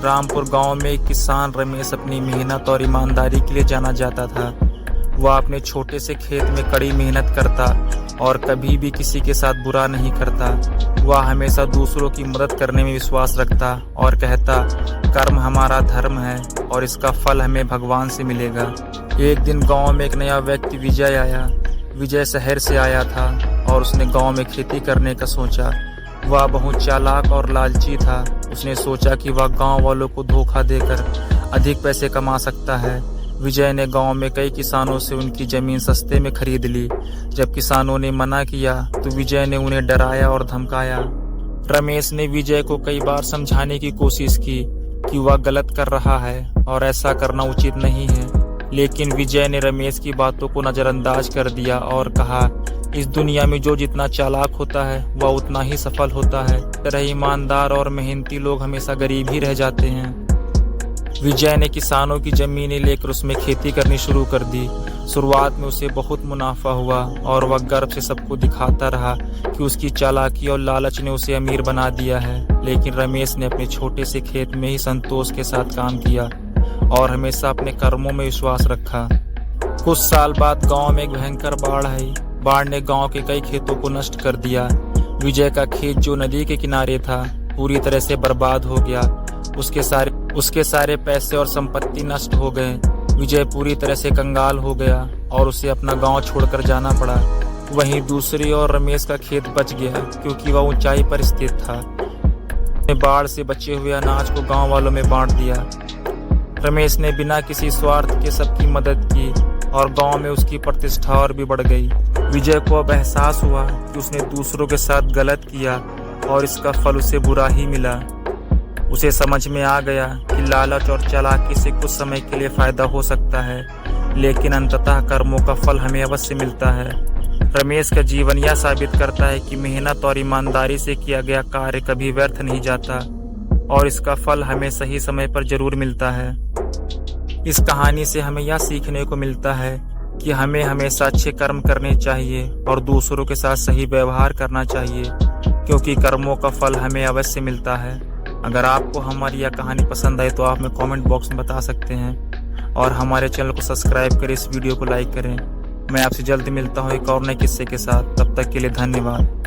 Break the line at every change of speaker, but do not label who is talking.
रामपुर गांव में एक किसान रमेश अपनी मेहनत और ईमानदारी के लिए जाना जाता था। वह अपने छोटे से खेत में कड़ी मेहनत करता और कभी भी किसी के साथ बुरा नहीं करता। वह हमेशा दूसरों की मदद करने में विश्वास रखता और कहता, कर्म हमारा धर्म है और इसका फल हमें भगवान से मिलेगा। एक दिन गांव में एक नया व्यक्ति विजय आया। विजय शहर से आया था और उसने गांव में खेती करने का सोचा। वह बहुत चालाक और लालची था। उसने सोचा कि वह गांव वालों को धोखा देकर अधिक पैसे कमा सकता है। विजय ने गांव में कई किसानों से उनकी जमीन सस्ते में खरीद ली। जब किसानों ने मना किया तो विजय ने उन्हें डराया और धमकाया। रमेश ने विजय को कई बार समझाने की कोशिश की कि वह गलत कर रहा है और ऐसा करना उचित नहीं है, लेकिन विजय ने रमेश की बातों को नजरअंदाज कर दिया और कहा, इस दुनिया में जो जितना चालाक होता है वह उतना ही सफल होता है। तरह ईमानदार और मेहनती लोग हमेशा गरीब ही रह जाते हैं। विजय ने किसानों की जमीनें लेकर उसमें खेती करनी शुरू कर दी। शुरुआत में उसे बहुत मुनाफा हुआ और वह गर्व से सबको दिखाता रहा कि उसकी चालाकी और लालच ने उसे अमीर बना दिया है। लेकिन रमेश ने अपने छोटे से खेत में ही संतोष के साथ काम किया और हमेशा अपने कर्मों में विश्वास रखा। कुछ साल बाद गांव में एक भयंकर बाढ़ आई। बाढ़ ने गांव के कई खेतों को नष्ट कर दिया। विजय का खेत जो नदी के किनारे था पूरी तरह से बर्बाद हो गया। उसके सारे पैसे और संपत्ति नष्ट हो गए। विजय पूरी तरह से कंगाल हो गया और उसे अपना गांव छोड़कर जाना पड़ा। वहीं दूसरी ओर रमेश का खेत बच गया क्योंकि वह ऊंचाई पर स्थित था। बाढ़ से बचे हुए अनाज को गांव वालों में बांट दिया। रमेश ने बिना किसी स्वार्थ के सबकी मदद की और गांव में उसकी प्रतिष्ठा और भी बढ़ गई। विजय को अब एहसास हुआ कि उसने दूसरों के साथ गलत किया और इसका फल उसे बुरा ही मिला। उसे समझ में आ गया कि लालच और चालाकी से कुछ समय के लिए फायदा हो सकता है, लेकिन अंततः कर्मों का फल हमें अवश्य मिलता है। रमेश का जीवन यह साबित करता है कि मेहनत और ईमानदारी से किया गया कार्य कभी व्यर्थ नहीं जाता और इसका फल हमें सही समय पर जरूर मिलता है। इस कहानी से हमें यह सीखने को मिलता है कि हमें हमेशा अच्छे कर्म करने चाहिए और दूसरों के साथ सही व्यवहार करना चाहिए, क्योंकि कर्मों का फल हमें अवश्य मिलता है। अगर आपको हमारी यह कहानी पसंद आई तो आप हमें कमेंट बॉक्स में बता सकते हैं और हमारे चैनल को सब्सक्राइब करें, इस वीडियो को लाइक करें। मैं आपसे जल्द मिलता हूँ एक और नए किस्से के साथ। तब तक के लिए धन्यवाद।